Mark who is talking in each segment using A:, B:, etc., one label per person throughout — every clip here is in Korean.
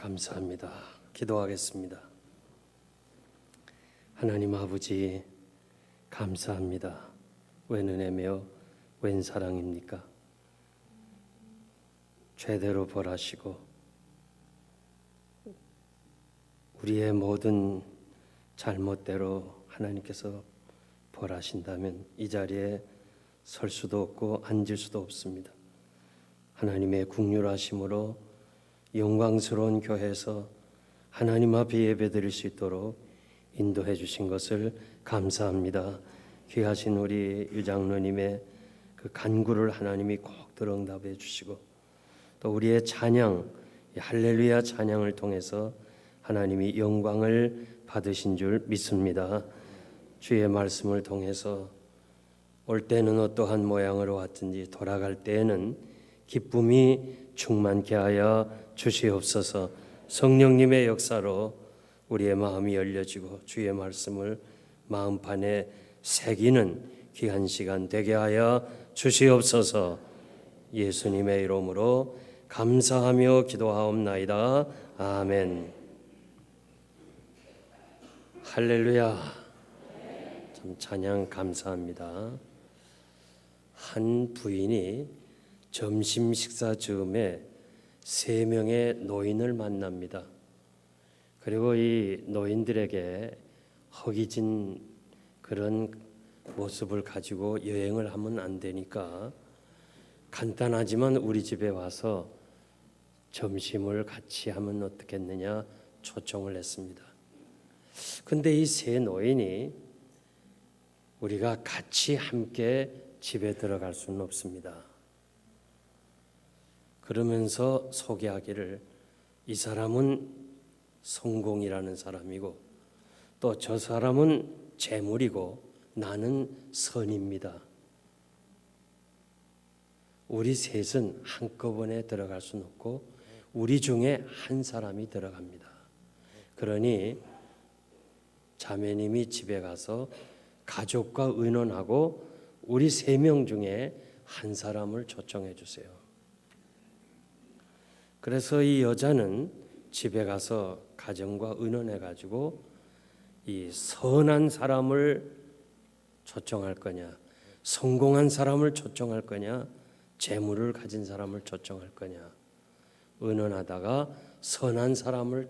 A: 감사합니다. 기도하겠습니다. 하나님 아버지, 감사합니다. 웬 은혜며 웬 사랑입니까? 죄대로 벌하시고 우리의 모든 잘못대로 하나님께서 벌하신다면 이 자리에 설 수도 없고 앉을 수도 없습니다. 하나님의 긍휼하심으로 영광스러운 교회에서 하나님 앞에 예배드릴 수 있도록 인도해 주신 것을 감사합니다. 귀하신 우리 유장로님의 그 간구를 하나님이 꼭 들어 응답해 주시고 또 우리의 찬양, 할렐루야 찬양을 통해서 하나님이 영광을 받으신 줄 믿습니다. 주의 말씀을 통해서 올 때는 어떠한 모양으로 왔든지 돌아갈 때에는 기쁨이 충만케 하여 주시옵소서. 성령님의 역사로 우리의 마음이 열려지고 주의 말씀을 마음판에 새기는 귀한 시간 되게 하여 주시옵소서. 예수님의 이름으로 감사하며 기도하옵나이다. 아멘. 할렐루야. 참 찬양 감사합니다. 한 부인이 점심 식사 즈음에 3명의 노인을 만납니다. 그리고 이 노인들에게 허기진 그런 모습을 가지고 여행을 하면 안 되니까 간단하지만 우리 집에 와서 점심을 같이 하면 어떻겠느냐 초청을 했습니다. 근데 이 3 노인이 우리가 같이 함께 집에 들어갈 수는 없습니다. 그러면서 소개하기를 이 사람은 성공이라는 사람이고 또 저 사람은 재물이고 나는 선입니다. 우리 셋은 한꺼번에 들어갈 수는 없고 우리 중에 한 사람이 들어갑니다. 그러니 자매님이 집에 가서 가족과 의논하고 우리 3명 중에 한 사람을 초청해 주세요. 그래서 이 여자는 집에 가서 가정과 의논해 가지고 이 선한 사람을 초청할 거냐, 성공한 사람을 초청할 거냐, 재물을 가진 사람을 초청할 거냐 의논하다가 선한 사람을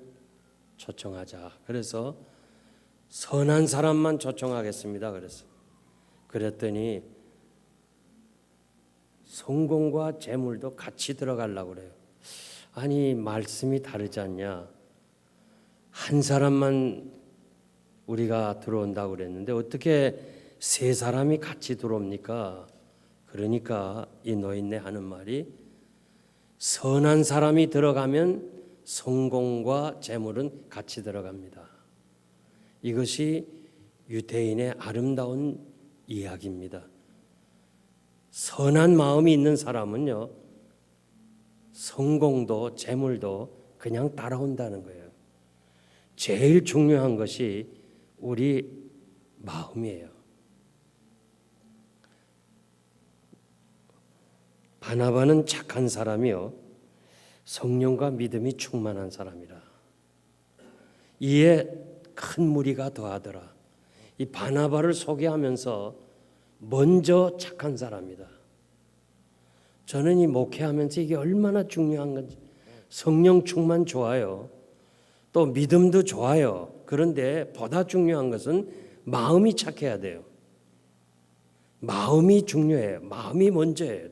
A: 초청하자. 그래서 선한 사람만 초청하겠습니다. 그랬더니 성공과 재물도 같이 들어가려고 그래요. 아니 말씀이 다르지 않냐. 한 사람만 우리가 들어온다고 그랬는데 어떻게 3 사람이 같이 들어옵니까? 그러니까 이 노인네 하는 말이 선한 사람이 들어가면 성공과 재물은 같이 들어갑니다. 이것이 유대인의 아름다운 이야기입니다. 선한 마음이 있는 사람은요, 성공도 재물도 그냥 따라온다는 거예요. 제일 중요한 것이 우리 마음이에요. 바나바는 착한 사람이요 성령과 믿음이 충만한 사람이라 이에 큰 무리가 더하더라. 이 바나바를 소개하면서 먼저 착한 사람이다. 저는 이 목회하면서 이게 얼마나 중요한 건지. 성령 충만 좋아요. 또 믿음도 좋아요. 그런데 보다 중요한 것은 마음이 착해야 돼요. 마음이 중요해요. 마음이 먼저예요.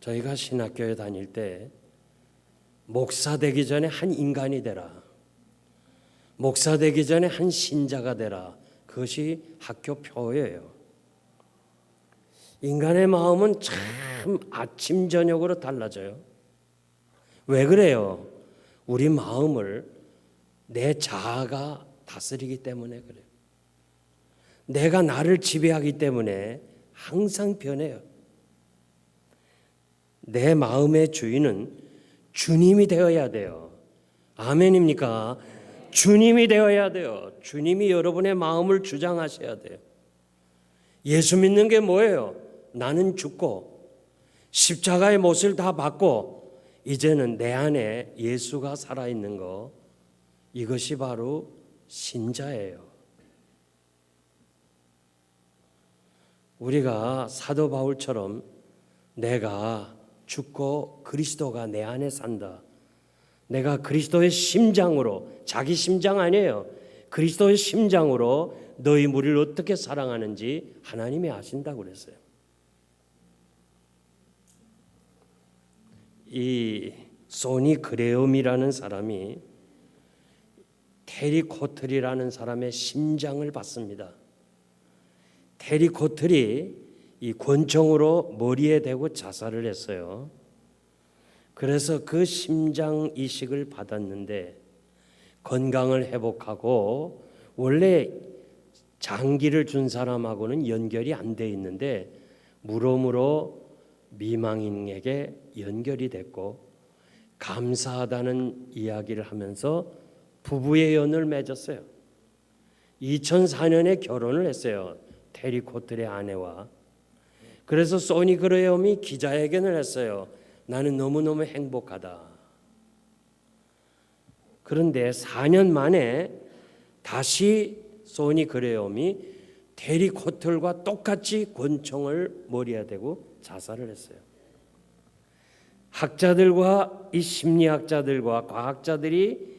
A: 저희가 신학교에 다닐 때 목사 되기 전에 한 인간이 되라. 목사 되기 전에 한 신자가 되라. 그것이 학교 표예요. 인간의 마음은 참 아침 저녁으로 달라져요. 왜 그래요? 우리 마음을 내 자아가 다스리기 때문에 그래요. 내가 나를 지배하기 때문에 항상 변해요. 내 마음의 주인은 주님이 되어야 돼요. 아멘입니까? 주님이 되어야 돼요. 주님이 여러분의 마음을 주장하셔야 돼요. 예수 믿는 게 뭐예요? 나는 죽고 십자가의 못을 다 받고 이제는 내 안에 예수가 살아있는 거, 이것이 바로 신자예요. 우리가 사도 바울처럼 내가 죽고 그리스도가 내 안에 산다. 내가 그리스도의 심장으로, 자기 심장 아니에요. 그리스도의 심장으로 너희 무리를 어떻게 사랑하는지 하나님이 아신다고 그랬어요. 이 소니 그레엄이라는 사람이 테리 코틀이라는 사람의 심장을 받습니다. 테리 코틀이 이 권총으로 머리에 대고 자살을 했어요. 그래서 그 심장 이식을 받았는데 건강을 회복하고, 원래 장기를 준 사람하고는 연결이 안 돼 있는데 물음으로 미망인에게 연결이 됐고 감사하다는 이야기를 하면서 부부의 연을 맺었어요. 2004년에 결혼을 했어요. 테리 코틀의 아내와. 그래서 소니 그레엄이 기자회견을 했어요. 나는 너무너무 행복하다. 그런데 4년 만에 다시 소니 그레엄이 테리 코틀과 똑같이 권총을 머리에 대고 자살을 했어요. 학자들과 이 심리학자들과 과학자들이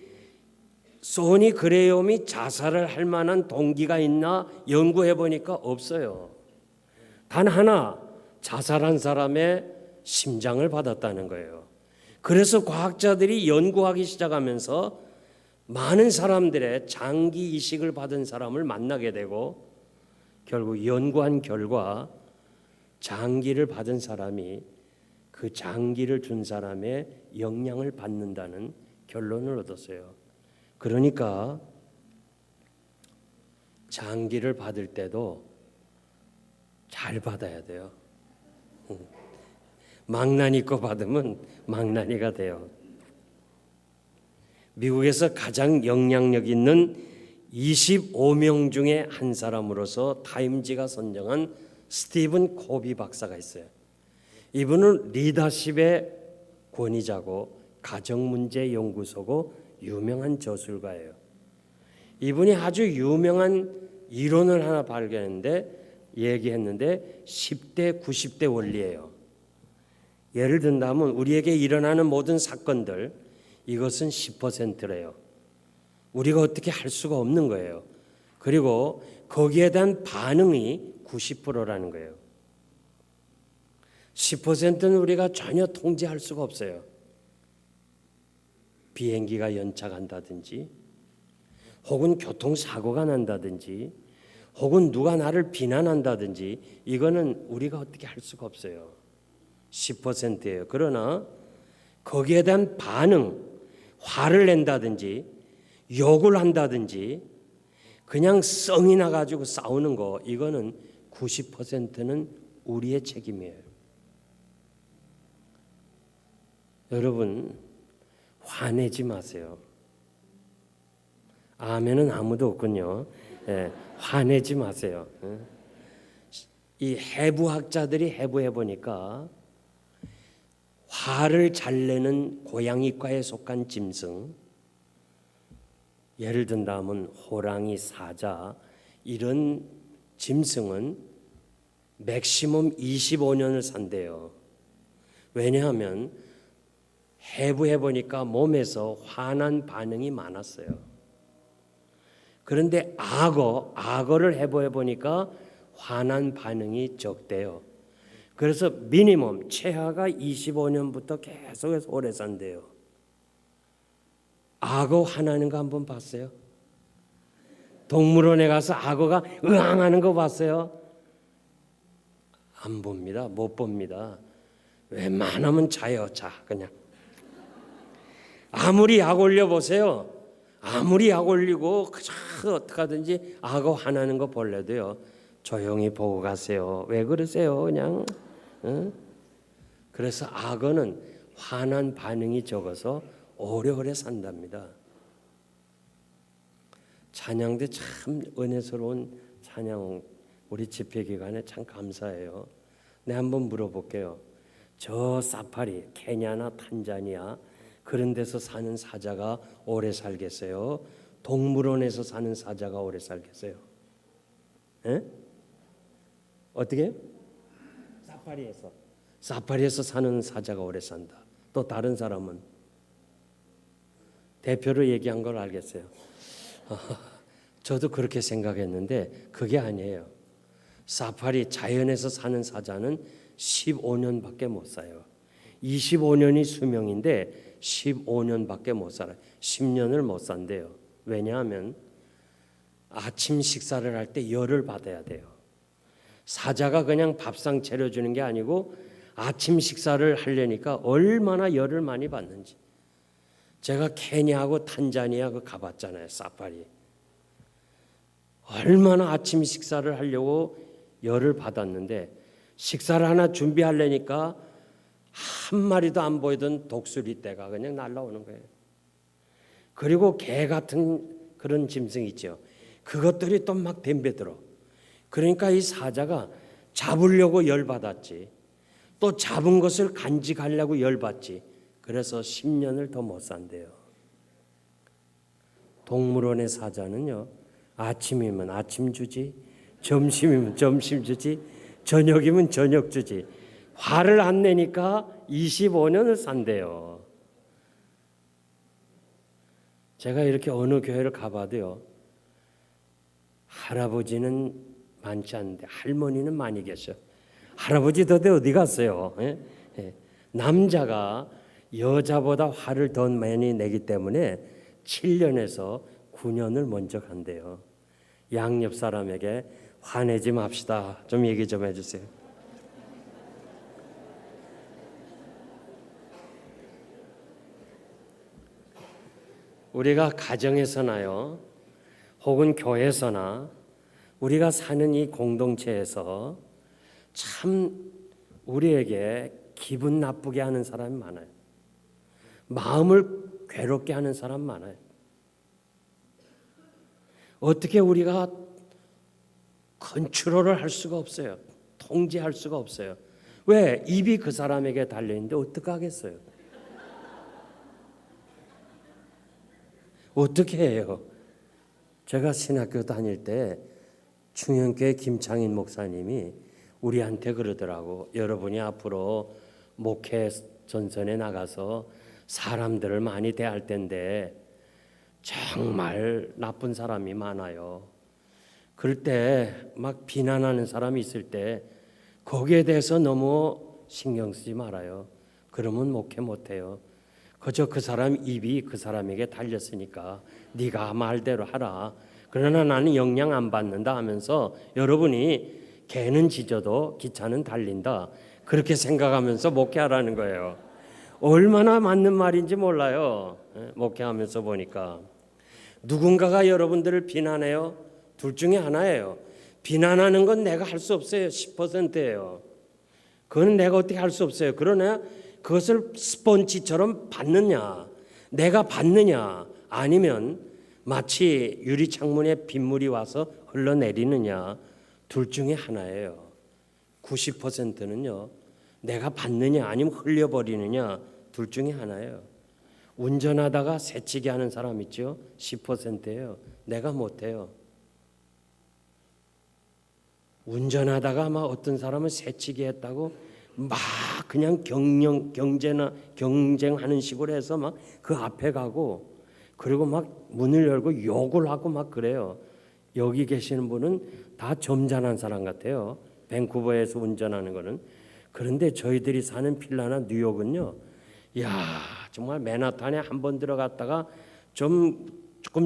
A: 소니 그레엄이 자살을 할 만한 동기가 있나 연구해 보니까 없어요. 단 하나, 자살한 사람의 심장을 받았다는 거예요. 그래서 과학자들이 연구하기 시작하면서 많은 사람들의 장기 이식을 받은 사람을 만나게 되고 결국 연구한 결과 장기를 받은 사람이 그 장기를 준 사람의 영향을 받는다는 결론을 얻었어요. 그러니까 장기를 받을 때도 잘 받아야 돼요. 망나니 거 받으면 망나니가 돼요. 미국에서 가장 영향력 있는 25명 중에 한 사람으로서 타임지가 선정한 스티븐 코비 박사가 있어요. 이분은 리더십의 권위자고 가정문제연구소고 유명한 저술가예요. 이분이 아주 유명한 이론을 하나 발견했는데 얘기했는데 10대 90대 원리예요. 예를 든다면 우리에게 일어나는 모든 사건들, 이것은 10%래요. 우리가 어떻게 할 수가 없는 거예요. 그리고 거기에 대한 반응이 90%라는 거예요. 10%는 우리가 전혀 통제할 수가 없어요. 비행기가 연착한다든지, 혹은 교통사고가 난다든지, 혹은 누가 나를 비난한다든지, 이거는 우리가 어떻게 할 수가 없어요. 10%예요. 그러나 거기에 대한 반응, 화를 낸다든지 욕을 한다든지 그냥 성이 나가지고 싸우는 거, 이거는 90%는 우리의 책임이에요. 여러분, 화내지 마세요. 아멘은 아무도 없군요. 화내지 마세요. 이 해부학자들이 해부해 보니까 화를 잘 내는 고양이과에 속한 짐승, 예를 든다면 호랑이, 사자, 이런 짐승은 맥시멈 25년을 산대요. 왜냐하면 해부해 보니까 몸에서 화난 반응이 많았어요. 그런데 악어를 해부해 보니까 화난 반응이 적대요. 그래서 미니멈 최하가 25년부터 계속해서 오래 산대요. 악어 화나는 거 한번 봤어요? 동물원에 가서 악어가 으앙하는 거 봤어요? 안 봅니다. 못 봅니다. 웬만하면 자요. 그냥. 아무리 약 올려보세요. 아무리 약 올리고 그저 어떡하든지 악어 화나는 거 볼래도요, 조용히 보고 가세요. 왜 그러세요? 그냥. 그래서 악어는 화난 반응이 적어서 오래오래 산답니다. 찬양대 참 은혜스러운 찬양, 우리 집회 기간에 참 감사해요. 네, 한번 물어볼게요. 저 사파리, 케냐나 탄자니아 그런 데서 사는 사자가 오래 살겠어요? 동물원에서 사는 사자가 오래 살겠어요? 에? 어떻게? 사파리에서 사는 사자가 오래 산다. 또 다른 사람은 대표로 얘기한 걸 알겠어요. 저도 그렇게 생각했는데 그게 아니에요. 사파리 자연에서 사는 사자는 15년밖에 못 살아요. 25년이 수명인데 15년밖에 못 살아요. 10년을 못 산대요. 왜냐하면 아침 식사를 할 때 열을 받아야 돼요. 사자가 그냥 밥상 차려주는 게 아니고 아침 식사를 하려니까 얼마나 열을 많이 받는지. 제가 케냐하고 탄자니아 그 가봤잖아요. 사파리. 얼마나 아침 식사를 하려고 열을 받았는데 식사를 하나 준비하려니까 한 마리도 안 보이던 독수리 떼가 그냥 날아오는 거예요. 그리고 개 같은 그런 짐승 있죠. 그것들이 또 막 덤벼들어. 그러니까 이 사자가 잡으려고 열받았지. 또 잡은 것을 간직하려고 열받지. 그래서 10년을 더 못 산대요. 동물원의 사자는요. 아침이면 아침 주지, 점심이면 점심 주지, 저녁이면 저녁 주지. 화를 안 내니까 25년을 산대요. 제가 이렇게 어느 교회를 가봐도요. 할아버지는 많지 않은데 할머니는 많이 계셔. 할아버지 더대 어디 갔어요? 예? 예. 남자가 여자보다 화를 더 많이 내기 때문에 7년에서 9년을 먼저 간대요. 양옆 사람에게 화내지 맙시다. 좀 얘기 좀 해주세요. 우리가 가정에서나요, 혹은 교회에서나 우리가 사는 이 공동체에서 참 우리에게 기분 나쁘게 하는 사람이 많아요. 마음을 괴롭게 하는 사람 많아요. 어떻게 우리가 컨트롤을 할 수가 없어요. 통제할 수가 없어요. 왜? 입이 그 사람에게 달려있는데 어떡하겠어요? 어떻게 해요? 제가 신학교 다닐 때 충현교회 김창인 목사님이 우리한테 그러더라고. 여러분이 앞으로 목회 전선에 나가서 사람들을 많이 대할 텐데 정말 나쁜 사람이 많아요. 그럴 때 막 비난하는 사람이 있을 때 거기에 대해서 너무 신경 쓰지 말아요. 그러면 목회 못해요. 그저 그 사람 입이 그 사람에게 달렸으니까 네가 말대로 하라. 그러나 나는 영향 안 받는다 하면서 여러분이 개는 짖어도 기차는 달린다. 그렇게 생각하면서 목회하라는 거예요. 얼마나 맞는 말인지 몰라요. 목회하면서 보니까. 누군가가 여러분들을 비난해요. 둘 중에 하나예요. 비난하는 건 내가 할 수 없어요. 10%예요. 그건 내가 어떻게 할 수 없어요. 그러나 그것을 스펀지처럼 받느냐, 내가 받느냐, 아니면 마치 유리창문에 빗물이 와서 흘러내리느냐, 둘 중에 하나예요. 90%는요, 내가 받느냐 아니면 흘려버리느냐, 둘 중에 하나예요. 운전하다가 새치기 하는 사람 있죠? 10%예요. 내가 못해요. 운전하다가 막 어떤 사람은 새치기 했다고 막 그냥 경쟁하는 식으로 해서 막 그 앞에 가고, 그리고 막 문을 열고 욕을 하고 막 그래요. 여기 계시는 분은 다 점잖은 사람 같아요. 밴쿠버에서 운전하는 거는. 그런데 저희들이 사는 필라나 뉴욕은요, 야 정말 맨하탄에 한번 들어갔다가 조금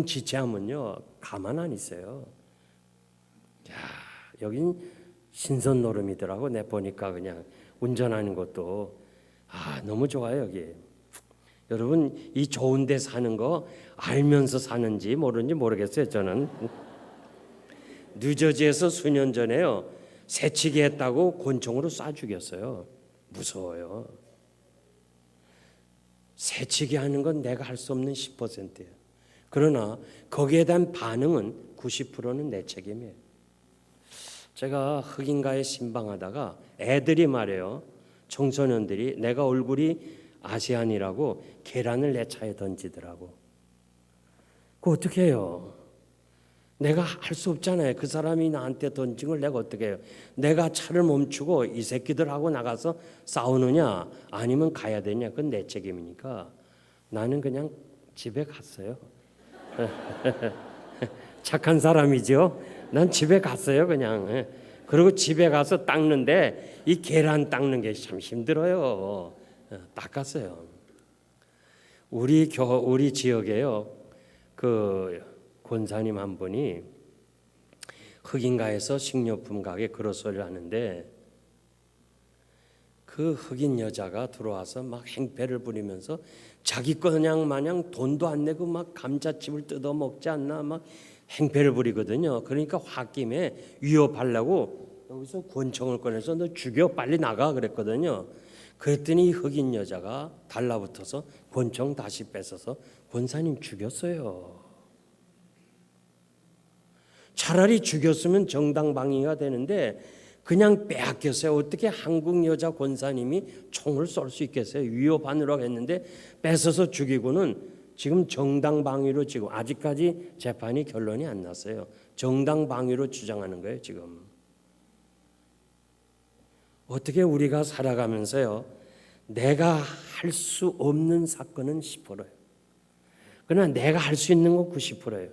A: 지체하면요 가만 안 있어요. 야 여긴 신선 노름이더라고. 내 보니까 그냥 운전하는 것도 너무 좋아요 여기. 여러분 이 좋은 데 사는 거 알면서 사는지 모르는지 모르겠어요. 저는 뉴저지에서 수년 전에요 새치기 했다고 권총으로 쏴 죽였어요. 무서워요. 새치기 하는 건 내가 할 수 없는 10%예요. 그러나 거기에 대한 반응은 90%는 내 책임이에요. 제가 흑인가에 신방하다가 애들이 말해요. 청소년들이 내가 얼굴이 아시안이라고 계란을 내 차에 던지더라고. 그거 어떻게 해요? 내가 할 수 없잖아요. 그 사람이 나한테 던진 걸 내가 어떻게 해요? 내가 차를 멈추고 이 새끼들하고 나가서 싸우느냐 아니면 가야 되냐, 그건 내 책임이니까 나는 그냥 집에 갔어요. 착한 사람이죠. 난 집에 갔어요 그냥. 그리고 집에 가서 닦는데 이 계란 닦는 게 참 힘들어요. 닦았어요. 우리 지역에요, 그 권사님 한 분이 흑인가에서 식료품 가게 그로소리를 하는데 그 흑인 여자가 들어와서 막 행패를 부리면서 자기 거냥 마냥 돈도 안 내고 막 감자칩을 뜯어 먹지 않나 막 행패를 부리거든요. 그러니까 홧김에 위협하려고 여기서 권총을 꺼내서 너 죽여 빨리 나가 그랬거든요. 그랬더니 흑인 여자가 달라붙어서 권총 다시 뺏어서 권사님 죽였어요. 차라리 죽였으면 정당방위가 되는데 그냥 빼앗겼어요. 어떻게 한국 여자 권사님이 총을 쏠 수 있겠어요? 위협하느라고 했는데 뺏어서 죽이고는 지금 정당방위로 지금 아직까지 재판이 결론이 안 났어요. 정당방위로 주장하는 거예요 지금. 어떻게 우리가 살아가면서요, 내가 할 수 없는 사건은 10%예요. 그러나 내가 할 수 있는 건 90%예요.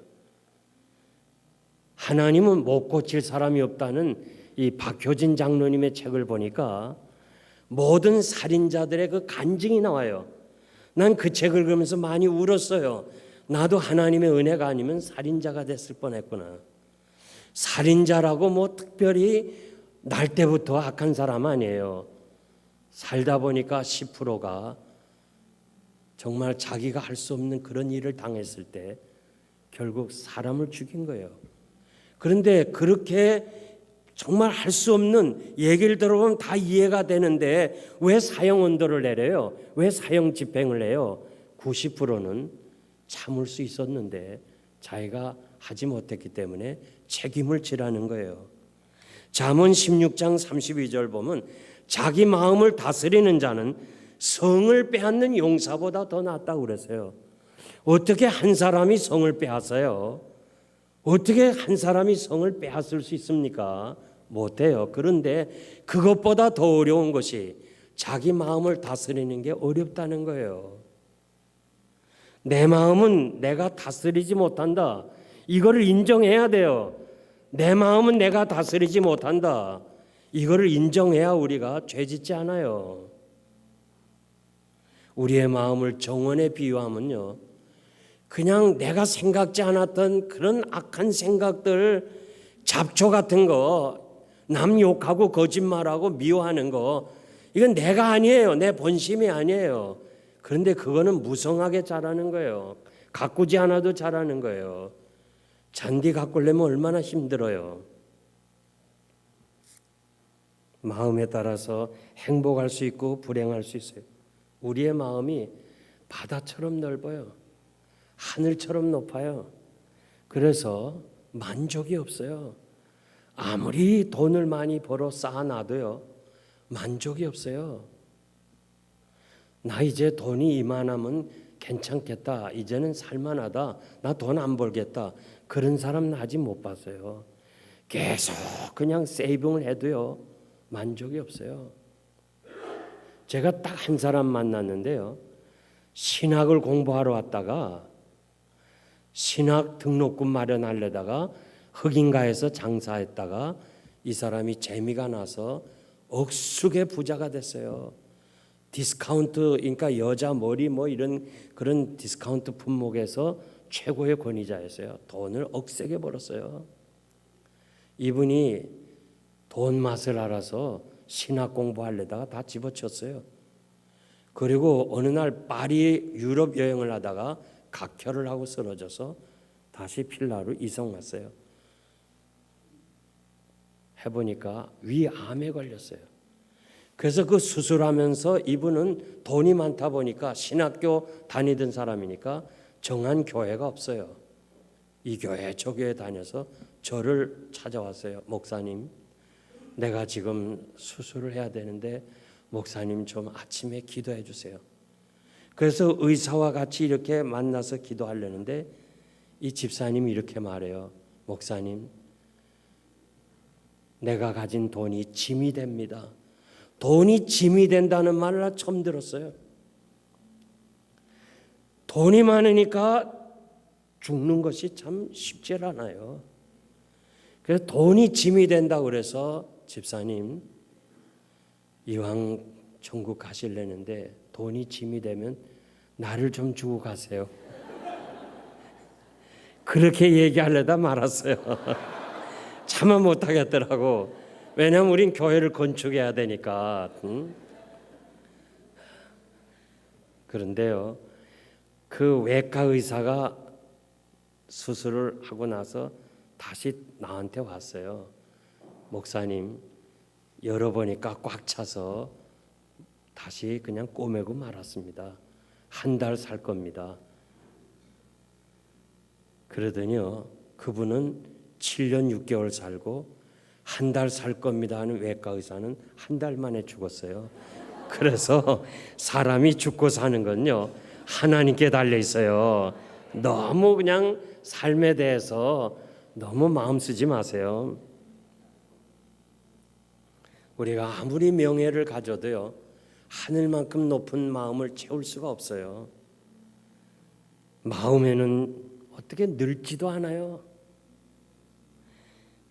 A: 하나님은 못 고칠 사람이 없다는 이 박효진 장로님의 책을 보니까 모든 살인자들의 그 간증이 나와요. 난 그 책을 읽으면서 많이 울었어요. 나도 하나님의 은혜가 아니면 살인자가 됐을 뻔했구나. 살인자라고 뭐 특별히 날 때부터 악한 사람 아니에요. 살다 보니까 10%가 정말 자기가 할 수 없는 그런 일을 당했을 때 결국 사람을 죽인 거예요. 그런데 그렇게 정말 할 수 없는 얘기를 들어보면 다 이해가 되는데 왜 사형 언도를 내려요? 왜 사형 집행을 해요? 90%는 참을 수 있었는데 자기가 하지 못했기 때문에 책임을 지라는 거예요. 잠언 16장 32절 보면 자기 마음을 다스리는 자는 성을 빼앗는 용사보다 더 낫다고 그랬어요. 어떻게 한 사람이 성을 빼앗아요? 어떻게 한 사람이 성을 빼앗을 수 있습니까? 못해요. 그런데 그것보다 더 어려운 것이 자기 마음을 다스리는 게 어렵다는 거예요. 내 마음은 내가 다스리지 못한다. 이거를 인정해야 돼요. 내 마음은 내가 다스리지 못한다. 이거를 인정해야 우리가 죄짓지 않아요. 우리의 마음을 정원에 비유하면요, 그냥 내가 생각지 않았던 그런 악한 생각들, 잡초 같은 거, 남 욕하고 거짓말하고 미워하는 거, 이건 내가 아니에요. 내 본심이 아니에요. 그런데 그거는 무성하게 자라는 거예요. 가꾸지 않아도 자라는 거예요. 잔디 가꾸려면 얼마나 힘들어요. 마음에 따라서 행복할 수 있고 불행할 수 있어요. 우리의 마음이 바다처럼 넓어요. 하늘처럼 높아요. 그래서 만족이 없어요. 아무리 돈을 많이 벌어 쌓아놔도요, 만족이 없어요. 나 이제 돈이 이만하면 괜찮겠다. 이제는 살만하다. 나 돈 안 벌겠다. 그런 사람 나 아직 못 봤어요. 계속 그냥 세이빙을 해도요, 만족이 없어요. 제가 딱 한 사람 만났는데요, 신학을 공부하러 왔다가 신학 등록금 마련하려다가 흑인가에서 장사했다가 이 사람이 재미가 나서 억수의 부자가 됐어요. 디스카운트, 그러니까 여자 머리 뭐 이런 그런 디스카운트 품목에서 최고의 권위자였어요. 돈을 억세게 벌었어요. 이분이 돈 맛을 알아서 신학 공부하려다가 다 집어쳤어요. 그리고 어느 날 파리 유럽 여행을 하다가 각혈을 하고 쓰러져서 다시 필라로 이송 왔어요. 해보니까 위암에 걸렸어요. 그래서 그 수술하면서 이분은 돈이 많다 보니까 신학교 다니던 사람이니까 정한 교회가 없어요. 이 교회 저 교회 다녀서 저를 찾아왔어요. 목사님, 내가 지금 수술을 해야 되는데 목사님 좀 아침에 기도해 주세요. 그래서 의사와 같이 이렇게 만나서 기도하려는데 이 집사님이 이렇게 말해요. 목사님, 내가 가진 돈이 짐이 됩니다. 돈이 짐이 된다는 말을 나 처음 들었어요. 돈이 많으니까 죽는 것이 참 쉽지 않아요. 그래서 돈이 짐이 된다고 그래서 집사님, 이왕 천국 가시려는데 돈이 짐이 되면 나를 좀 주고 가세요. 그렇게 얘기하려다 말았어요. 차마 못하겠더라고. 왜냐하면 우린 교회를 건축해야 되니까. 그런데요, 그 외과 의사가 수술을 하고 나서 다시 나한테 왔어요. 목사님, 열어보니까 꽉 차서 다시 그냥 꼬매고 말았습니다. 한 달 살 겁니다. 그러더니요, 그분은 7년 6개월 살고 한 달 살 겁니다 하는 외과 의사는 한 달 만에 죽었어요. 그래서 사람이 죽고 사는 건요, 하나님께 달려 있어요. 너무 그냥 삶에 대해서 너무 마음 쓰지 마세요. 우리가 아무리 명예를 가져도요, 하늘만큼 높은 마음을 채울 수가 없어요. 마음에는 어떻게 늙지도 않아요.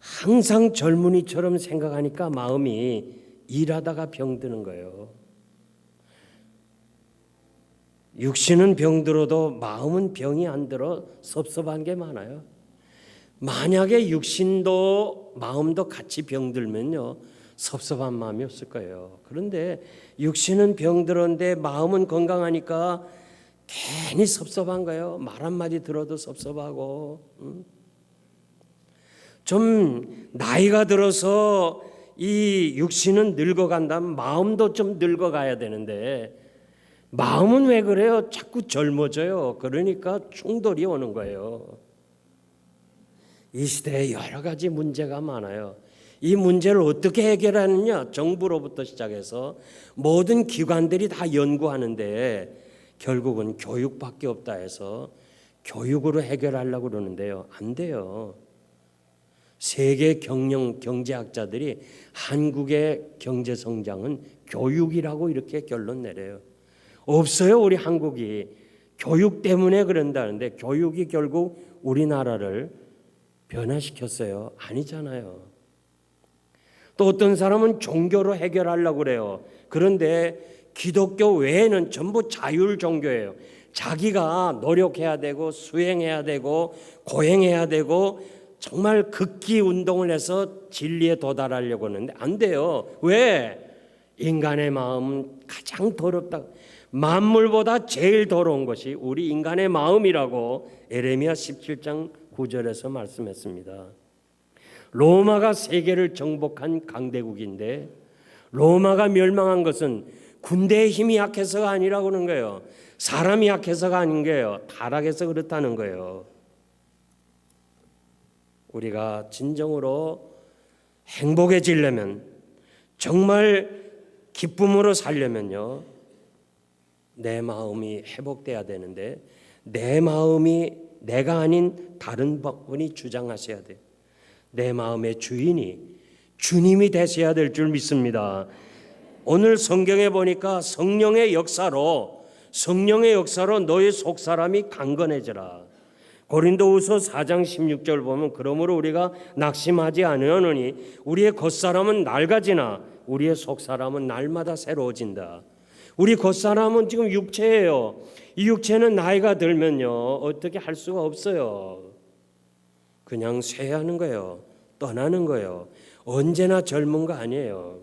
A: 항상 젊은이처럼 생각하니까 마음이 일하다가 병드는 거예요. 육신은 병들어도 마음은 병이 안 들어 섭섭한 게 많아요. 만약에 육신도 마음도 같이 병들면요, 섭섭한 마음이 없을 거예요. 그런데 육신은 병들었는데 마음은 건강하니까 괜히 섭섭한 거예요. 말 한마디 들어도 섭섭하고. 좀 나이가 들어서 이 육신은 늙어간다면 마음도 좀 늙어가야 되는데 마음은 왜 그래요? 자꾸 젊어져요. 그러니까 충돌이 오는 거예요. 이 시대에 여러 가지 문제가 많아요. 이 문제를 어떻게 해결하느냐? 정부로부터 시작해서 모든 기관들이 다 연구하는데 결국은 교육밖에 없다 해서 교육으로 해결하려고 그러는데요. 안 돼요. 세계 경제학자들이 한국의 경제 성장은 교육이라고 이렇게 결론 내려요. 없어요. 우리 한국이 교육 때문에 그런다는데 교육이 결국 우리나라를 변화시켰어요. 아니잖아요. 또 어떤 사람은 종교로 해결하려고 그래요. 그런데 기독교 외에는 전부 자율 종교예요. 자기가 노력해야 되고 수행해야 되고 고행해야 되고 정말 극기 운동을 해서 진리에 도달하려고 하는데 안 돼요. 왜? 인간의 마음은 가장 더럽다. 만물보다 제일 더러운 것이 우리 인간의 마음이라고 에레미야 17장 9절에서 말씀했습니다. 로마가 세계를 정복한 강대국인데 로마가 멸망한 것은 군대의 힘이 약해서가 아니라고 하는 거예요. 사람이 약해서가 아닌 거예요. 타락해서 그렇다는 거예요. 우리가 진정으로 행복해지려면 정말 기쁨으로 살려면요, 내 마음이 회복돼야 되는데 내 마음이 내가 아닌 다른 분이 주장하셔야 돼요. 내 마음의 주인이 주님이 되셔야 될 줄 믿습니다. 오늘 성경에 보니까 성령의 역사로 너의 속사람이 강건해져라. 고린도후서 4장 16절 보면 그러므로 우리가 낙심하지 아니하노니 우리의 겉사람은 낡아지나 우리의 속사람은 날마다 새로워진다. 우리 겉사람은 지금 육체예요. 이 육체는 나이가 들면요, 어떻게 할 수가 없어요. 그냥 쇠하는 거예요. 떠나는 거예요. 언제나 젊은 거 아니에요.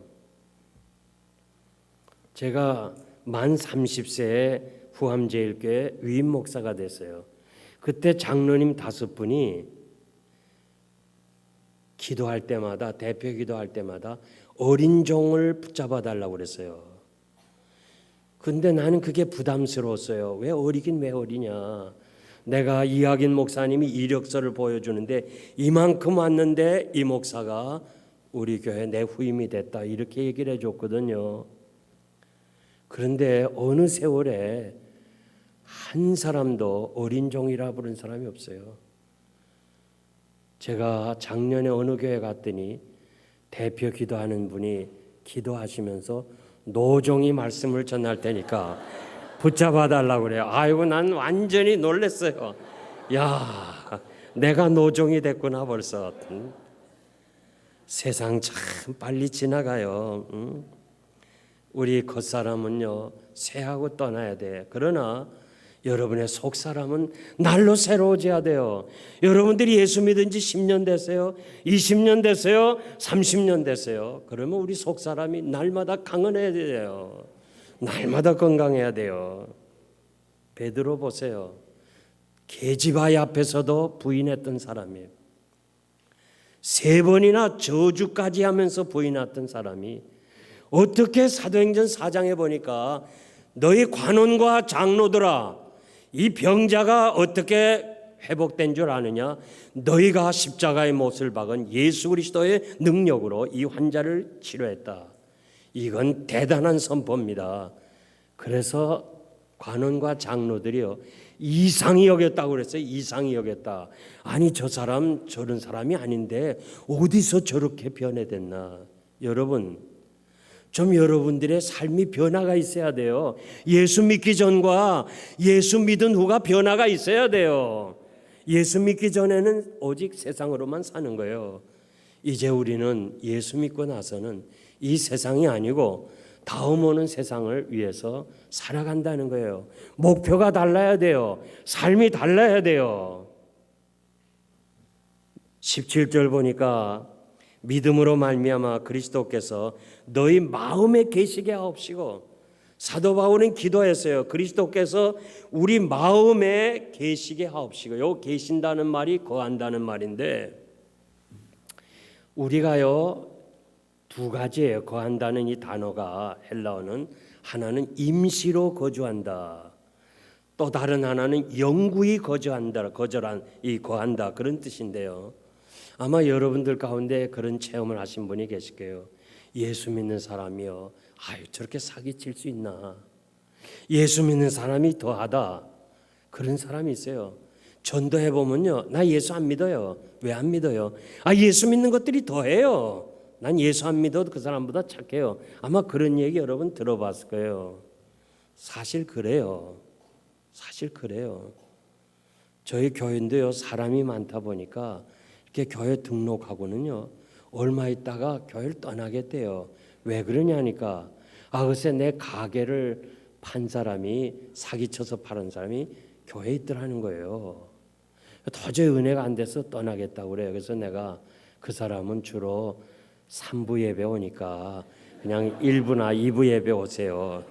A: 제가 만 30세에 후암제일교회 위임 목사가 됐어요. 그때 장로님 5분이 기도할 때마다, 대표 기도할 때마다 어린 종을 붙잡아 달라고 그랬어요. 근데 나는 그게 부담스러웠어요. 왜 어리긴 왜 어리냐. 내가 이학인 목사님이 이력서를 보여주는데 이만큼 왔는데 이 목사가 우리 교회 내 후임이 됐다 이렇게 얘기를 해줬거든요. 그런데 어느 세월에 한 사람도 어린 종이라 부른 사람이 없어요. 제가 작년에 어느 교회 갔더니 대표 기도하는 분이 기도하시면서 노종이 말씀을 전할 테니까 붙잡아 달라고 그래요. 아이고 난 완전히 놀랐어요. 야, 내가 노종이 됐구나 벌써. 세상 참 빨리 지나가요. 우리 겉사람은요 쇠하고 떠나야 돼. 그러나 여러분의 속사람은 날로 새로워져야 돼요. 여러분들이 예수 믿은 지 10년 됐어요, 20년 됐어요, 30년 됐어요. 그러면 우리 속사람이 날마다 강건해야 돼요. 날마다 건강해야 돼요. 베드로 보세요. 계집아이 앞에서도 부인했던 사람이에요. 3번이나 저주까지 하면서 부인했던 사람이 어떻게 사도행전 4장에 보니까 너희 관원과 장로들아 이 병자가 어떻게 회복된 줄 아느냐? 너희가 십자가의 못을 박은 예수 그리스도의 능력으로 이 환자를 치료했다. 이건 대단한 선포입니다. 그래서 관원과 장로들이요 이상히 여겼다고 그랬어요. 이상히 여겼다. 아니 저 사람 저런 사람이 아닌데 어디서 저렇게 변해됐나? 여러분 좀 여러분들의 삶이 변화가 있어야 돼요. 예수 믿기 전과 예수 믿은 후가 변화가 있어야 돼요. 예수 믿기 전에는 오직 세상으로만 사는 거예요. 이제 우리는 예수 믿고 나서는 이 세상이 아니고 다음 오는 세상을 위해서 살아간다는 거예요. 목표가 달라야 돼요. 삶이 달라야 돼요. 17절 보니까 믿음으로 말미암아 그리스도께서 너희 마음에 계시게 하옵시고, 사도 바울은 기도했어요. 그리스도께서 우리 마음에 계시게 하옵시고. 요 계신다는 말이 거한다는 말인데 우리가요 두 가지예요. 거한다는 이 단어가 헬라어는 하나는 임시로 거주한다. 또 다른 하나는 영구히 거주한다. 거절한 이 거한다 그런 뜻인데요. 아마 여러분들 가운데 그런 체험을 하신 분이 계실 거예요. 예수 믿는 사람이요. 아유 저렇게 사기칠 수 있나. 예수 믿는 사람이 더하다. 그런 사람이 있어요. 전도해 보면요. 나 예수 안 믿어요. 왜 안 믿어요? 아 예수 믿는 것들이 더해요. 난 예수 안 믿어도 그 사람보다 착해요. 아마 그런 얘기 여러분 들어봤을 거예요. 사실 그래요. 사실 그래요. 저희 교회인데요. 사람이 많다 보니까 이렇게 교회 등록하고는요 얼마 있다가 교회를 떠나겠대요. 왜 그러냐니까 글쎄 내 가게를 판 사람이 사기쳐서 파는 사람이 교회에 있더라는 거예요. 도저히 은혜가 안 돼서 떠나겠다고 그래요. 그래서 내가 그 사람은 주로 3부 예배 오니까 그냥 1부나 2부 예배 오세요.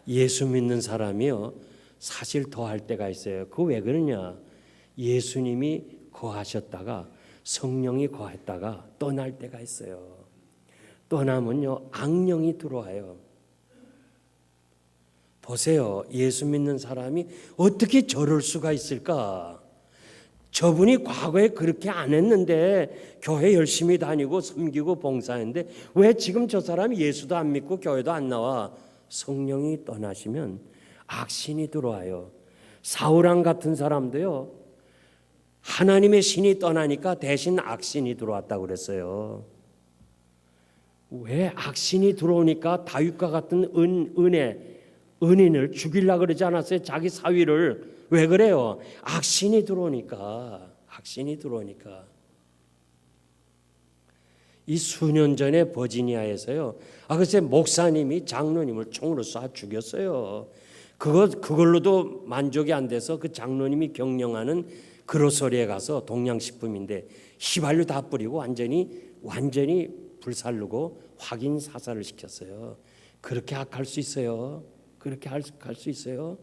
A: 예수 믿는 사람이요 사실 더할 때가 있어요. 그거 왜 그러냐? 예수님이 거하셨다가 성령이 거했다가 떠날 때가 있어요. 떠나면요 악령이 들어와요. 보세요. 예수 믿는 사람이 어떻게 저럴 수가 있을까? 저분이 과거에 그렇게 안 했는데 교회 열심히 다니고 섬기고 봉사했는데 왜 지금 저 사람이 예수도 안 믿고 교회도 안 나와? 성령이 떠나시면 악신이 들어와요. 사울왕 같은 사람도요 하나님의 신이 떠나니까 대신 악신이 들어왔다고 그랬어요. 왜 악신이 들어오니까 다윗과 같은 은인을 죽이려고 그러지 않았어요? 자기 사위를. 왜 그래요? 악신이 들어오니까. 이 수년 전에 버지니아에서요 글쎄 목사님이 장로님을 총으로 쏴 죽였어요. 그걸로도 만족이 안 돼서 그 장로님이 경영하는 그로서리에 가서 동양식품인데 휘발유 다 뿌리고 완전히 불살르고 확인 사살을 시켰어요. 그렇게 악할 수 있어요. 그렇게 할 수 있어요.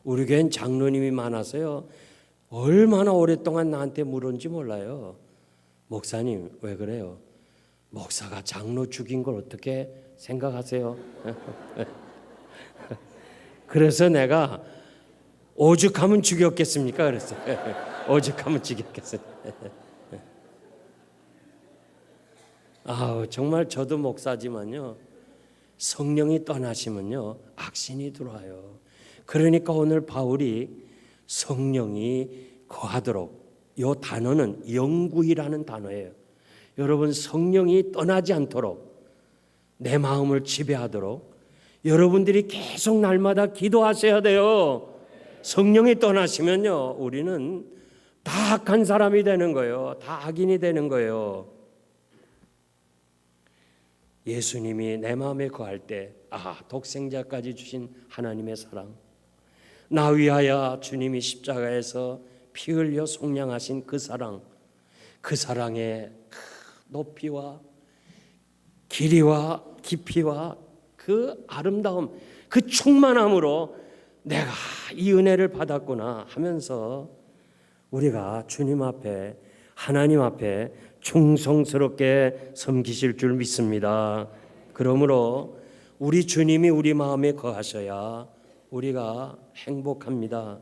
A: 우리 교회는 장로님이 많아서요 얼마나 오랫동안 나한테 물었는지 몰라요. 목사님 왜 그래요? 목사가 장로 죽인 걸 어떻게 생각하세요? 그래서 내가 오죽하면 죽였겠습니까? 그랬어요. 오죽하면 죽였겠어요. 정말 저도 목사지만요. 성령이 떠나시면요. 악신이 들어와요. 그러니까 오늘 바울이 성령이 거하도록, 이 단어는 영구이라는 단어예요. 여러분, 성령이 떠나지 않도록, 내 마음을 지배하도록 여러분들이 계속 날마다 기도하셔야 돼요. 성령이 떠나시면요, 우리는 다 악한 사람이 되는 거예요. 다 악인이 되는 거예요. 예수님이 내 마음에 거할 때, 독생자까지 주신 하나님의 사랑, 나 위하여 주님이 십자가에서 피 흘려 속량하신 그 사랑, 그 사랑의 높이와 길이와 깊이와 그 아름다움, 그 충만함으로 내가 이 은혜를 받았구나 하면서 우리가 주님 앞에, 하나님 앞에 충성스럽게 섬기실 줄 믿습니다. 그러므로 우리 주님이 우리 마음에 거하셔야 우리가 행복합니다.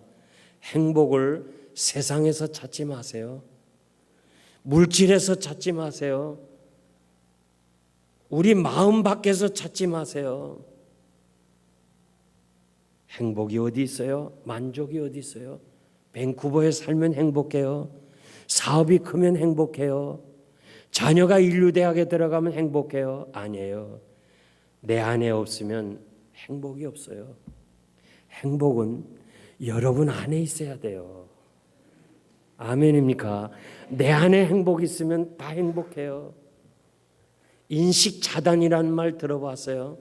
A: 행복을 세상에서 찾지 마세요. 물질에서 찾지 마세요. 우리 마음 밖에서 찾지 마세요. 행복이 어디 있어요? 만족이 어디 있어요? 밴쿠버에 살면 행복해요. 사업이 크면 행복해요. 자녀가 인류대학에 들어가면 행복해요. 아니에요. 내 안에 없으면 행복이 없어요. 행복은 여러분 안에 있어야 돼요. 아멘입니까? 내 안에 행복이 있으면 다 행복해요. 인식 차단이라는 말 들어봤어요?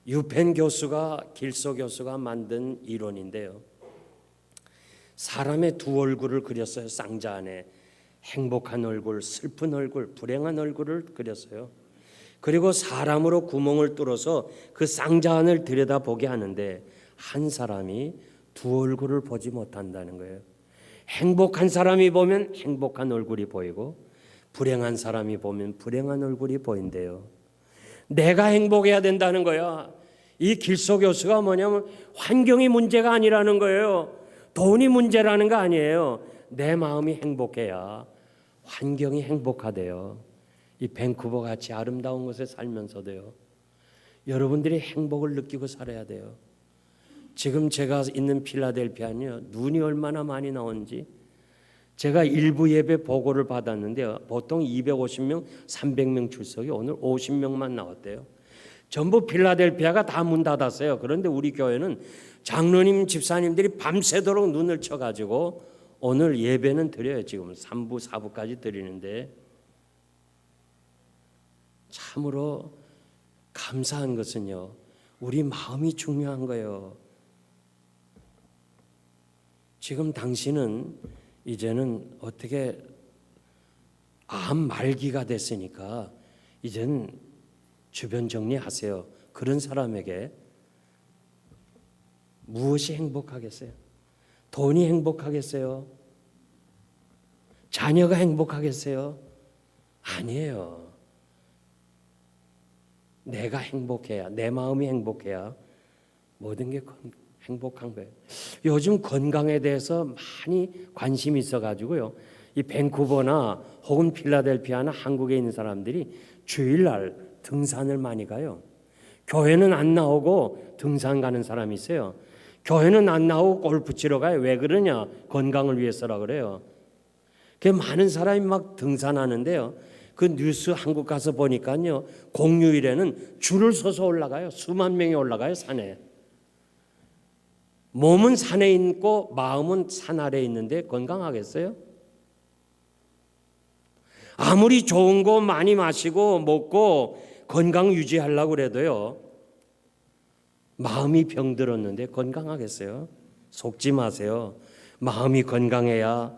A: 유펜 교수가, 길소 교수가 만든 이론인데요. 사람의 두 얼굴을 그렸어요. 쌍자 안에 행복한 얼굴, 슬픈 얼굴, 불행한 얼굴을 그렸어요. 그리고 사람으로 구멍을 뚫어서 그 쌍자 안을 들여다보게 하는데 한 사람이 두 얼굴을 보지 못한다는 거예요. 행복한 사람이 보면 행복한 얼굴이 보이고 불행한 사람이 보면 불행한 얼굴이 보인대요. 내가 행복해야 된다는 거야. 이 길소 교수가 뭐냐면 환경이 문제가 아니라는 거예요. 돈이 문제라는 거 아니에요. 내 마음이 행복해야 환경이 행복하대요. 이 밴쿠버 같이 아름다운 곳에 살면서도요. 여러분들이 행복을 느끼고 살아야 돼요. 지금 제가 있는 필라델피아는요, 눈이 얼마나 많이 나오는지 제가 일부 예배 보고를 받았는데요. 보통 250명, 300명 출석이 오늘 50명만 나왔대요. 전부 필라델피아가 다 문 닫았어요. 그런데 우리 교회는 장로님, 집사님들이 밤새도록 눈을 쳐가지고 오늘 예배는 드려요. 지금 3부, 4부까지 드리는데 참으로 감사한 것은요, 우리 마음이 중요한 거예요. 지금 당신은 이제는 어떻게 암 말기가 됐으니까 이제는 주변 정리하세요. 그런 사람에게 무엇이 행복하겠어요? 돈이 행복하겠어요? 자녀가 행복하겠어요? 아니에요. 내가 행복해야, 내 마음이 행복해야 모든 게 행복한 거예요. 요즘 건강에 대해서 많이 관심이 있어가지고요. 이 밴쿠버나 혹은 필라델피아나 한국에 있는 사람들이 주일날 등산을 많이 가요. 교회는 안 나오고 등산 가는 사람이 있어요. 교회는 안 나오고 골프 치러 가요. 왜 그러냐? 건강을 위해서라 그래요. 그 많은 사람이 막 등산하는데요. 그 뉴스 한국 가서 보니까요, 공휴일에는 줄을 서서 올라가요. 수만 명이 올라가요, 산에. 몸은 산에 있고 마음은 산 아래에 있는데 건강하겠어요? 아무리 좋은 거 많이 마시고 먹고 건강 유지하려고 그래도요, 마음이 병들었는데 건강하겠어요? 속지 마세요. 마음이 건강해야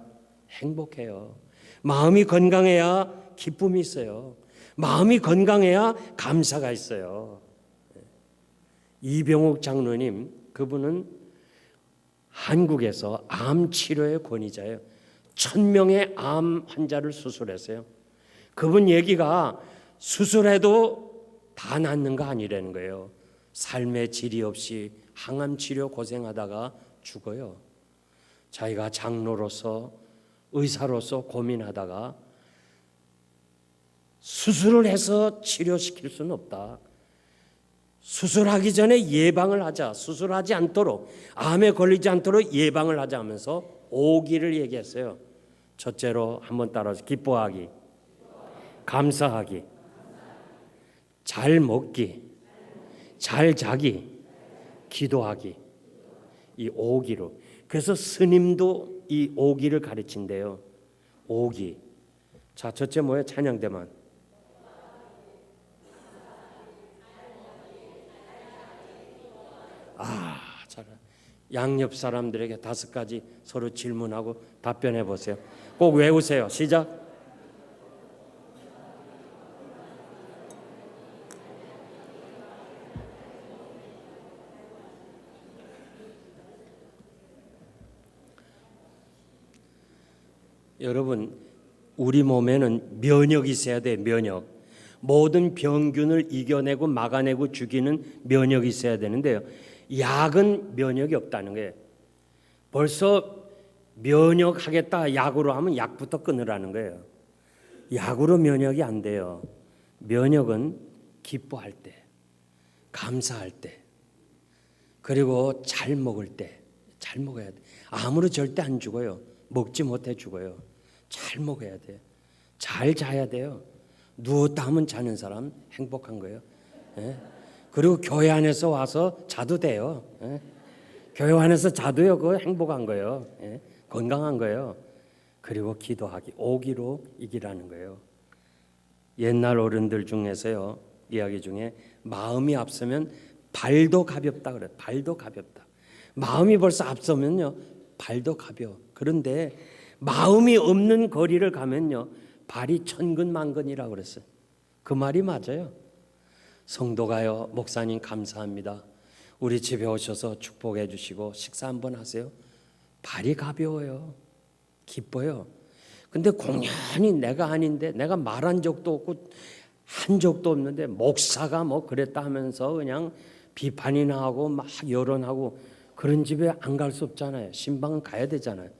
A: 행복해요. 마음이 건강해야 기쁨이 있어요. 마음이 건강해야 감사가 있어요. 이병옥 장로님, 그분은 한국에서 암 치료의 권위자예요. 1000명의 암 환자를 수술했어요. 그분 얘기가 수술해도 다 낫는 거 아니라는 거예요. 삶의 질이 없이 항암 치료 고생하다가 죽어요. 자기가 장로로서, 의사로서 고민하다가 수술을 해서 치료시킬 수는 없다. 수술하기 전에 예방을 하자. 수술하지 않도록, 암에 걸리지 않도록 예방을 하자 하면서 5기를 얘기했어요. 첫째로 한번 따라서 기뻐하기, 감사하기, 잘 먹기, 잘 자기, 기도하기. 이 5기로. 그래서 스님도 이 5기를 가르친대요. 5기. 자, 첫째 뭐예요? 찬양대만. 잘. 양옆 사람들에게 5가지 서로 질문하고 답변해 보세요. 꼭 외우세요. 시작. 여러분, 우리 몸에는 면역이 있어야 돼. 면역. 모든 병균을 이겨내고 막아내고 죽이는 면역이 있어야 되는데요. 약은 면역이 없다는 거예요. 벌써 면역하겠다 약으로 하면 약부터 끊으라는 거예요. 약으로 면역이 안 돼요. 면역은 기뻐할 때, 감사할 때, 그리고 잘 먹을 때, 잘 먹어야 돼. 암으로 절대 안 죽어요. 먹지 못해 죽어요. 잘 먹어야 돼. 잘 자야 돼요. 누웠다 하면 자는 사람 행복한 거예요. 예? 그리고 교회 안에서 와서 자도 돼요. 예? 교회 안에서 자도요. 그거 행복한 거예요. 예? 건강한 거예요. 그리고 기도하기, 5기로 이기라는 거예요. 옛날 어른들 중에서요, 이야기 중에 마음이 앞서면 발도 가볍다 그래요. 발도 가볍다. 마음이 벌써 앞서면요, 발도 가벼워. 그런데 마음이 없는 거리를 가면요, 발이 천근만근이라고 그랬어요. 그 말이 맞아요. 성도가요, 목사님 감사합니다. 우리 집에 오셔서 축복해 주시고 식사 한번 하세요. 발이 가벼워요. 기뻐요. 근데 공연히 내가 아닌데, 내가 말한 적도 없고 한 적도 없는데 목사가 뭐 그랬다 하면서 그냥 비판이나 하고 막 여론하고, 그런 집에 안 갈 수 없잖아요. 신방은 가야 되잖아요.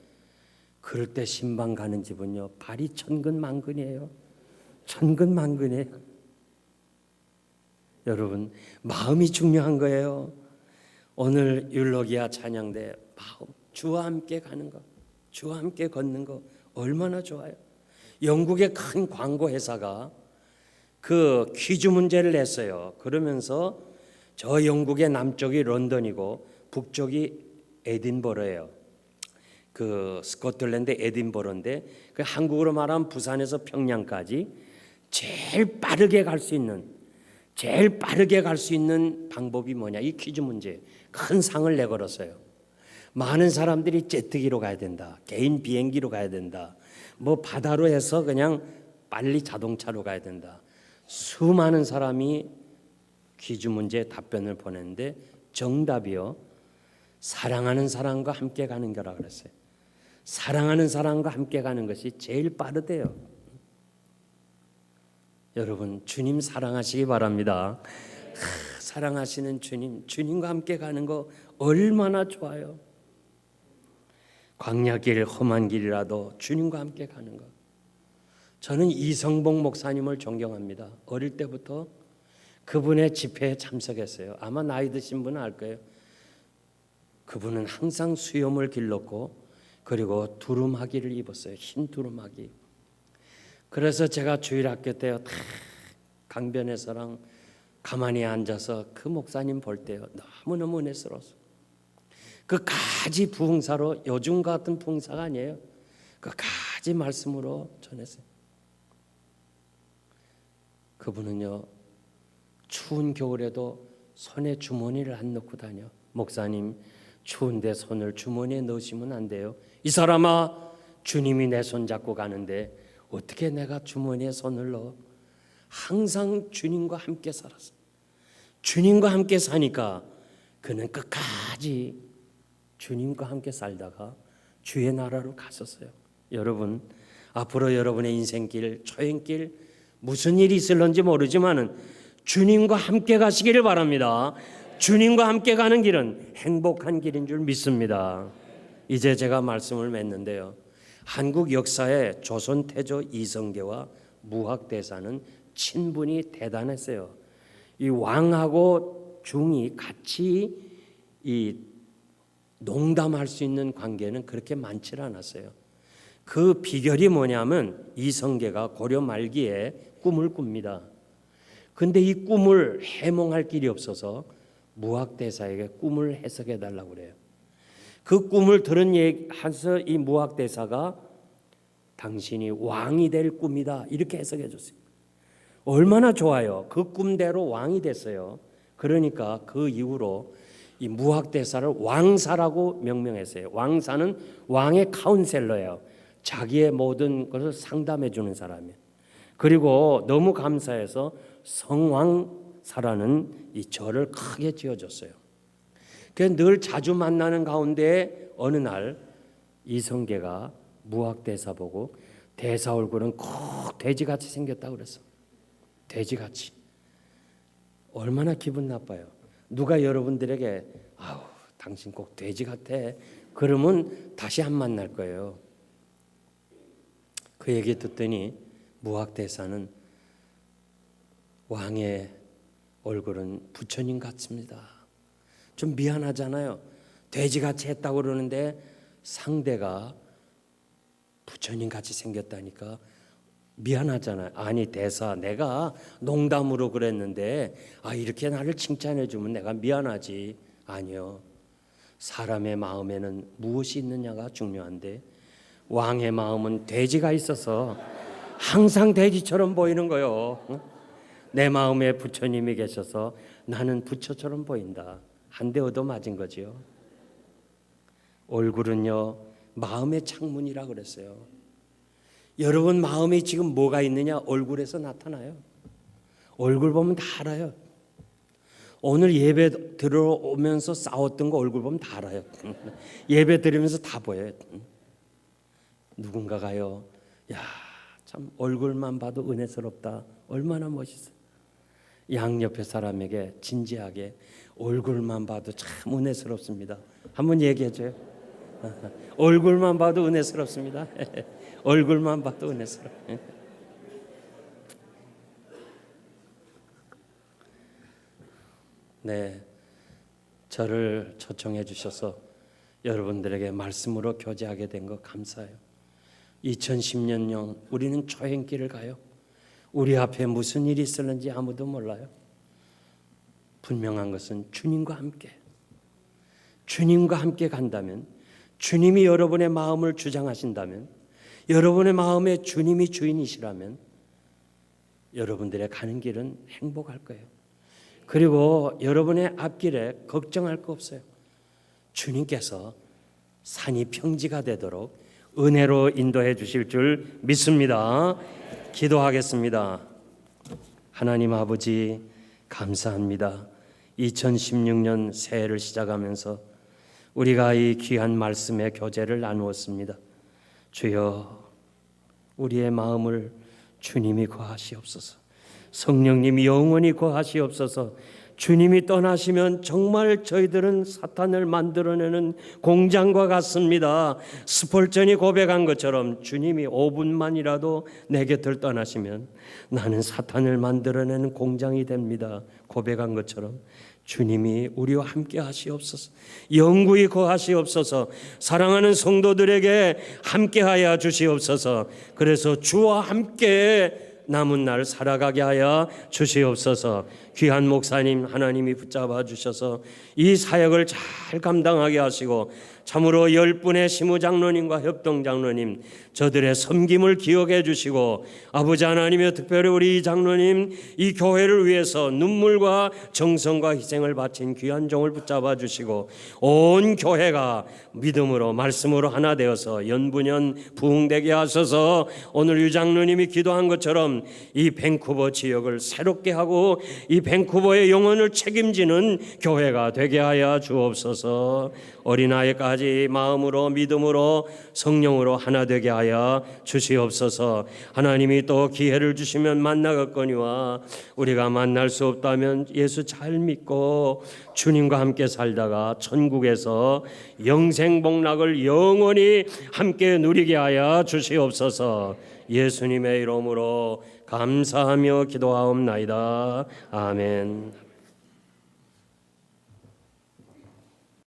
A: 그럴 때 신방 가는 집은요, 발이 천근만근이에요. 천근만근이에요. 여러분, 마음이 중요한 거예요. 오늘 율로기아 찬양대 마음, 주와 함께 가는 거, 주와 함께 걷는 거 얼마나 좋아요. 영국의 큰 광고 회사가 그 퀴즈 문제를 냈어요. 그러면서 저 영국의 남쪽이 런던이고 북쪽이 에딘버러예요. 그 스코틀랜드 에딘버러인데, 그 한국으로 말하면 부산에서 평양까지 제일 빠르게 갈 수 있는 방법이 뭐냐, 이 퀴즈 문제 큰 상을 내걸었어요. 많은 사람들이 제트기로 가야 된다, 개인 비행기로 가야 된다, 뭐 바다로 해서 그냥 빨리 자동차로 가야 된다. 수많은 사람이 퀴즈 문제 답변을 보냈는데 정답이요, 사랑하는 사람과 함께 가는 거라 그랬어요. 사랑하는 사람과 함께 가는 것이 제일 빠르대요. 여러분, 주님 사랑하시기 바랍니다. 사랑하시는 주님, 주님과 함께 가는 거 얼마나 좋아요. 광야길, 험한 길이라도 주님과 함께 가는 거. 저는 이성봉 목사님을 존경합니다. 어릴 때부터 그분의 집회에 참석했어요. 아마 나이 드신 분은 알 거예요. 그분은 항상 수염을 길렀고, 그리고 두루마기를 입었어요. 흰 두루마기. 그래서 제가 주일학교 때요, 다 강변에서랑 가만히 앉아서 그 목사님 볼 때요, 너무너무 은혜스러웠어요. 그 가지 부흥사로, 요즘 같은 부흥사가 아니에요. 그 가지 말씀으로 전했어요. 그분은요, 추운 겨울에도 손에 주머니를 안 넣고 다녀. 목사님, 추운데 손을 주머니에 넣으시면 안 돼요. 이 사람아, 주님이 내 손 잡고 가는데 어떻게 내가 주머니에 손을 넣어? 항상 주님과 함께 살았어. 주님과 함께 사니까 그는 끝까지 주님과 함께 살다가 주의 나라로 갔었어요. 여러분, 앞으로 여러분의 인생길, 초행길 무슨 일이 있을런지 모르지만은 주님과 함께 가시기를 바랍니다. 주님과 함께 가는 길은 행복한 길인 줄 믿습니다. 이제 제가 말씀을 맺는데요, 한국 역사에 조선 태조 이성계와 무학대사는 친분이 대단했어요. 이 왕하고 중이 같이 이 농담할 수 있는 관계는 그렇게 많지 않았어요. 그 비결이 뭐냐면 이성계가 고려 말기에 꿈을 꿉니다. 근데 이 꿈을 해몽할 길이 없어서 무학대사에게 꿈을 해석해 달라고 그래요. 그 꿈을 들은 얘기해서 이 무학대사가 당신이 왕이 될 꿈이다 이렇게 해석해 줬어요. 얼마나 좋아요. 그 꿈대로 왕이 됐어요. 그러니까 그 이후로 이 무학대사를 왕사라고 명명했어요. 왕사는 왕의 카운셀러예요. 자기의 모든 것을 상담해 주는 사람이에요. 그리고 너무 감사해서 성왕사라는 이 절을 크게 지어줬어요. 그래서 늘 자주 만나는 가운데 어느 날 이성계가 무학대사 보고 대사 얼굴은 꼭 돼지같이 생겼다고 그랬어. 돼지같이. 얼마나 기분 나빠요. 누가 여러분들에게 아우 당신 꼭 돼지 같아 그러면 다시 안 만날 거예요. 그 얘기 듣더니 무학대사는 왕의 얼굴은 부처님 같습니다. 좀 미안하잖아요. 돼지같이 했다고 그러는데 상대가 부처님 같이 생겼다니까 미안하잖아요. 아니 대사 내가 농담으로 그랬는데 이렇게 나를 칭찬해 주면 내가 미안하지. 아니요. 사람의 마음에는 무엇이 있느냐가 중요한데 왕의 마음은 돼지가 있어서 항상 돼지처럼 보이는 거요. 내 마음에 부처님이 계셔서 나는 부처처럼 보인다. 한 대 얻어 맞은 거지요. 얼굴은요 마음의 창문이라 그랬어요. 여러분 마음에 지금 뭐가 있느냐 얼굴에서 나타나요. 얼굴 보면 다 알아요. 오늘 예배 들어오면서 싸웠던 거 얼굴 보면 다 알아요. 예배 드리면서 다 보여요. 누군가가요. 야, 참 얼굴만 봐도 은혜스럽다. 얼마나 멋있어. 양옆에 사람에게 진지하게 얼굴만 봐도 참 은혜스럽습니다. 한번 얘기해 줘요. 얼굴만 봐도 은혜스럽습니다. 얼굴만 봐도 은혜스러워. 네, 저를 초청해 주셔서 여러분들에게 말씀으로 교제하게 된 거 감사해요. 2010년형 우리는 초행길을 가요. 우리 앞에 무슨 일이 있을는지 아무도 몰라요. 분명한 것은 주님과 함께 간다면, 주님이 여러분의 마음을 주장하신다면, 여러분의 마음에 주님이 주인이시라면 여러분들의 가는 길은 행복할 거예요. 그리고 여러분의 앞길에 걱정할 거 없어요. 주님께서 산이 평지가 되도록 은혜로 인도해 주실 줄 믿습니다. 기도하겠습니다. 하나님 아버지 감사합니다. 2016년 새해를 시작하면서 우리가 이 귀한 말씀의 교제를 나누었습니다. 주여 우리의 마음을 주님이 거하시옵소서. 성령님이 영원히 거하시옵소서. 주님이 떠나시면 정말 저희들은 사탄을 만들어내는 공장과 같습니다. 스폴전이 고백한 것처럼 주님이 5분만이라도 내 곁을 떠나시면 나는 사탄을 만들어내는 공장이 됩니다. 고백한 것처럼 주님이 우리와 함께 하시옵소서. 영구히 거하시옵소서. 사랑하는 성도들에게 함께하여 주시옵소서. 그래서 주와 함께 남은 날 살아가게 하여 주시옵소서. 귀한 목사님 하나님이 붙잡아 주셔서 이 사역을 잘 감당하게 하시고 참으로 10분의 시무장로님과 협동장로님 저들의 섬김을 기억해 주시고 아버지 하나님의 특별히 우리 이 장로님 이 교회를 위해서 눈물과 정성과 희생을 바친 귀한 종을 붙잡아 주시고 온 교회가 믿음으로 말씀으로 하나 되어서 연분연 부흥되게 하셔서 오늘 유 장로님이 기도한 것처럼 이 밴쿠버 지역을 새롭게 하고 이 밴쿠버의 영혼을 책임지는 교회가 되게 하여 주옵소서. 어린아이까지 마음으로 믿음으로 성령으로 하나 되게 하여 주시옵소서. 하나님이 또 기회를 주시면 만나겠거니와 우리가 만날 수 없다면 예수 잘 믿고 주님과 함께 살다가 천국에서 영생복락을 영원히 함께 누리게 하여 주시옵소서. 예수님의 이름으로 감사하며 기도하옵나이다. 아멘.